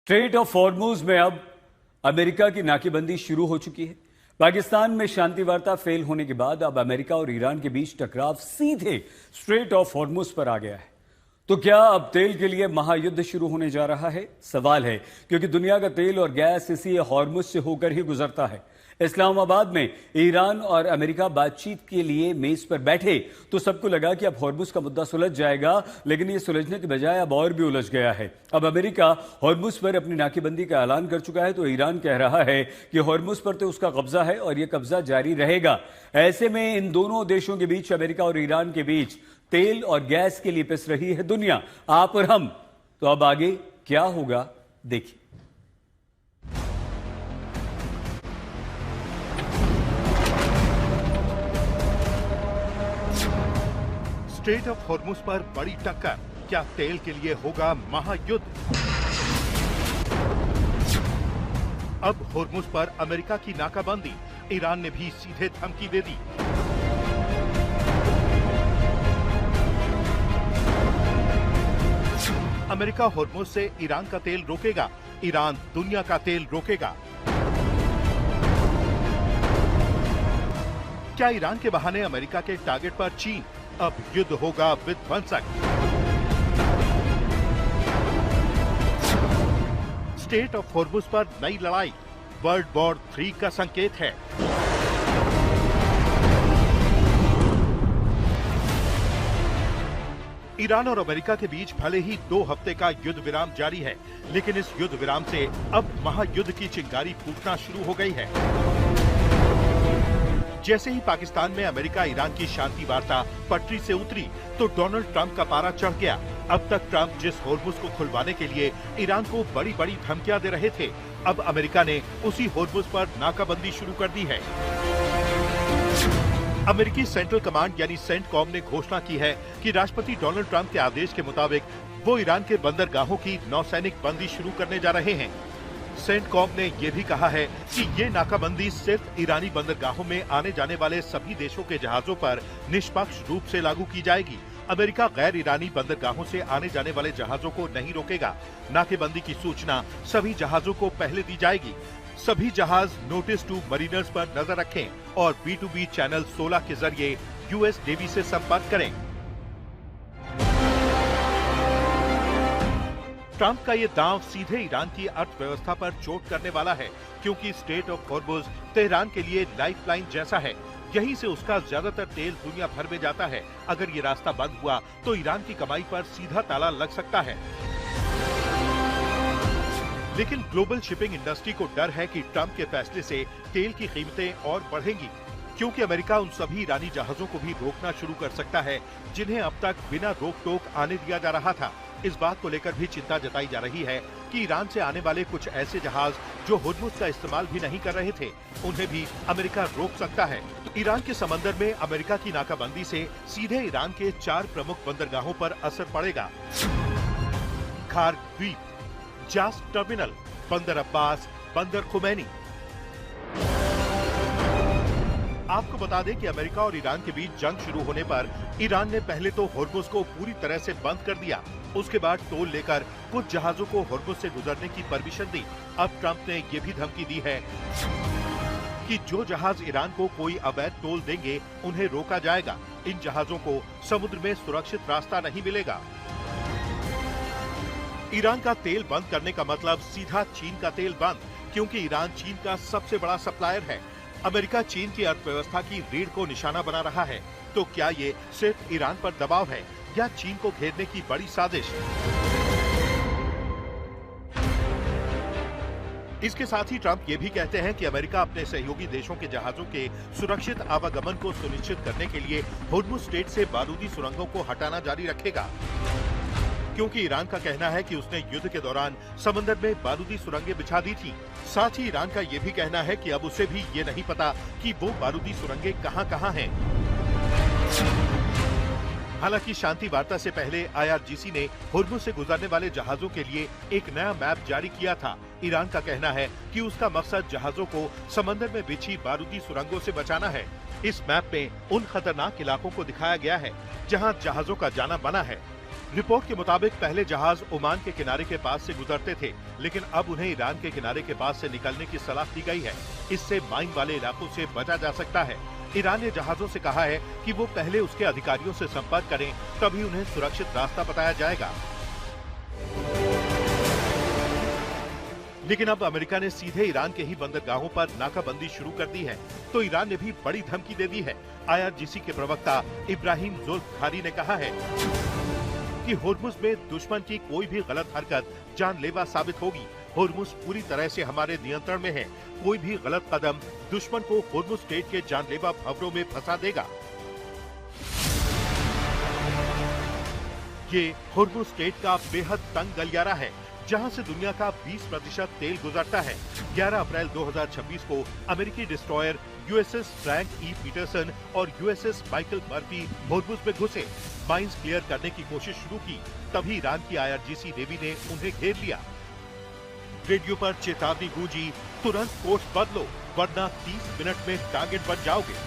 Straight of Hormuz में अब America की नाकेबंदी शुरू हो चुकी है। पाकिस्तान में शांति वार्ता फेल होने के बाद अब अमेरिका और ईरान के बीच टकराव सीधे स्ट्रेट ऑफ हॉर्मुज पर आ गया है। तो क्या अब तेल के लिए महायुद्ध शुरू होने जा रहा है? सवाल है, क्योंकि दुनिया का तेल और गैस इसी हॉर्मुज से होकर ही गुजरता है। इस्लामाबाद में ईरान और अमेरिका बातचीत के लिए मेज पर बैठे तो सबको लगा कि अब हॉर्मुज का मुद्दा सुलझ जाएगा, लेकिन ये सुलझने के बजाय अब और भी उलझ गया है। अब अमेरिका हॉर्मुज पर अपनी नाकेबंदी का ऐलान कर चुका है, तो ईरान कह रहा है कि हॉर्मुज पर तो उसका कब्जा है और ये कब्जा जारी रहेगा। ऐसे में इन दोनों देशों के बीच, अमेरिका और ईरान के बीच, तेल और गैस के लिए पिस रही है दुनिया, आप और हम। तो अब आगे क्या होगा, देखिए। स्ट्रेट ऑफ हॉर्मुज पर बड़ी टक्कर, क्या तेल के लिए होगा महायुद्ध? अब हॉर्मुज पर अमेरिका की नाकाबंदी, ईरान ने भी सीधे धमकी दे दी। अमेरिका हॉर्मुज से ईरान का तेल रोकेगा, ईरान दुनिया का तेल रोकेगा। क्या ईरान के बहाने अमेरिका के टारगेट पर चीन? अब युद्ध होगा विध्वंसक। स्ट्रेट ऑफ हॉर्मुज पर नई लड़ाई, वर्ल्ड वॉर 3 का संकेत है। ईरान और अमेरिका के बीच भले ही 2 हफ्ते का युद्ध विराम जारी है, लेकिन इस युद्ध विराम से अब महायुद्ध की चिंगारी फूटना शुरू हो गई है। जैसे ही पाकिस्तान में अमेरिका ईरान की शांति वार्ता पटरी से उतरी, तो डोनाल्ड ट्रंप का पारा चढ़ गया। अब तक ट्रंप जिस हॉर्मुज को खुलवाने के लिए ईरान को बड़ी बड़ी धमकियां दे रहे थे, अब अमेरिका ने उसी हॉर्मुज पर नाकाबंदी शुरू कर दी है। अमेरिकी सेंट्रल कमांड यानी सेंटकॉम ने घोषणा की है कि राष्ट्रपति डोनाल्ड ट्रंप के आदेश के मुताबिक वो ईरान के बंदरगाहों की नौसैनिक बंदी शुरू करने जा रहे हैं। सेंटकॉम ने यह भी कहा है कि ये नाकाबंदी सिर्फ ईरानी बंदरगाहों में आने जाने वाले सभी देशों के जहाजों पर निष्पक्ष रूप से लागू की जाएगी। अमेरिका गैर ईरानी बंदरगाहों से आने जाने वाले जहाजों को नहीं रोकेगा। नाकेबंदी की सूचना सभी जहाजों को पहले दी जाएगी। सभी जहाज नोटिस टू मरीनर्स पर नजर रखें और B2B चैनल 16 के जरिए यूएस नेवी से संपर्क करें। ट्रंप का ये दांव सीधे ईरान की अर्थव्यवस्था पर चोट करने वाला है, क्योंकि स्ट्रेट ऑफ हॉर्मुज तेहरान के लिए लाइफलाइन जैसा है। यहीं से उसका ज्यादातर तेल दुनिया भर में जाता है। अगर ये रास्ता बंद हुआ तो ईरान की कमाई पर सीधा ताला लग सकता है। लेकिन ग्लोबल शिपिंग इंडस्ट्री को डर है कि ट्रंप के फैसले से तेल की कीमतें और बढ़ेंगी, क्योंकि अमेरिका उन सभी ईरानी जहाजों को भी रोकना शुरू कर सकता है जिन्हें अब तक बिना रोक टोक आने दिया जा रहा था। इस बात को लेकर भी चिंता जताई जा रही है कि ईरान से आने वाले कुछ ऐसे जहाज जो हॉर्मुज का इस्तेमाल भी नहीं कर रहे थे, उन्हें भी अमेरिका रोक सकता है। ईरान के समंदर में अमेरिका की नाकाबंदी से सीधे ईरान के 4 प्रमुख बंदरगाहों पर असर पड़ेगा। खार द्वीप, जास टर्मिनल, बंदर अब्बास, बंदर खुमैनी। आपको बता दें कि अमेरिका और ईरान के बीच जंग शुरू होने पर ईरान ने पहले तो हॉर्मुज को पूरी तरह से बंद कर दिया। उसके बाद टोल लेकर कुछ जहाजों को हॉर्मुज से गुजरने की परमिशन दी। अब ट्रंप ने ये भी धमकी दी है कि जो जहाज ईरान को कोई अवैध टोल देंगे, उन्हें रोका जाएगा। इन जहाजों को समुद्र में सुरक्षित रास्ता नहीं मिलेगा। ईरान का तेल बंद करने का मतलब सीधा चीन का तेल बंद, क्योंकि ईरान चीन का सबसे बड़ा सप्लायर है। अमेरिका चीन की अर्थव्यवस्था की रीढ़ को निशाना बना रहा है। तो क्या ये सिर्फ ईरान पर दबाव है या चीन को घेरने की बड़ी साजिश? इसके साथ ही ट्रंप ये भी कहते हैं कि अमेरिका अपने सहयोगी देशों के जहाजों के सुरक्षित आवागमन को सुनिश्चित करने के लिए हॉर्मुज स्ट्रेट से बारूदी सुरंगों को हटाना जारी रखेगा, क्योंकि ईरान का कहना है कि उसने युद्ध के दौरान समंदर में बारूदी सुरंगें बिछा दी थी। साथ ही ईरान का ये भी कहना है कि अब उसे भी ये नहीं पता कि वो बारूदी सुरंगें कहां-कहां हैं। हालांकि शांति वार्ता से पहले IRGC ने हॉर्मुज से गुजरने वाले जहाजों के लिए एक नया मैप जारी किया था। ईरान का कहना है कि उसका मकसद जहाजों को समंदर में बिछी बारूदी सुरंगों से बचाना है। इस मैप में उन खतरनाक इलाकों को दिखाया गया है जहां जहाजों का जाना बना है। रिपोर्ट के मुताबिक पहले जहाज ओमान के किनारे के पास से गुजरते थे, लेकिन अब उन्हें ईरान के किनारे के पास से निकलने की सलाह दी गई है। इससे माइन वाले इलाकों से बचा जा सकता है। ईरान ने जहाजों से कहा है कि वो पहले उसके अधिकारियों से संपर्क करें, तभी उन्हें सुरक्षित रास्ता बताया जाएगा। लेकिन अब अमेरिका ने सीधे ईरान के ही बंदरगाहों पर नाकाबंदी शुरू कर दी है, तो ईरान ने भी बड़ी धमकी दे दी है। IRGC के प्रवक्ता इब्राहिम जुल्फिकारी ने कहा है कि होर्मुज में दुश्मन की कोई भी गलत हरकत जानलेवा साबित होगी। होर्मुज पूरी तरह से हमारे नियंत्रण में है। कोई भी गलत कदम दुश्मन को होर्मुज स्ट्रेट के जानलेवा भंवरों में फंसा देगा। ये होर्मुज स्ट्रेट का बेहद तंग गलियारा है, जहां से दुनिया का 20% तेल गुजरता है। 11 अप्रैल 2026 को अमेरिकी destroyer USS Frank E. Peterson और USS माइकल मर्फी होर्मुज में घुसे, माइंस क्लियर करने की कोशिश शुरू की। तभी ईरान की IRGC नेवी ने उन्हें घेर लिया। रेडियो पर चेतावनी गूंजी, तुरंत कोर्स बदलो वरना 30 मिनट में टारगेट बन जाओगे।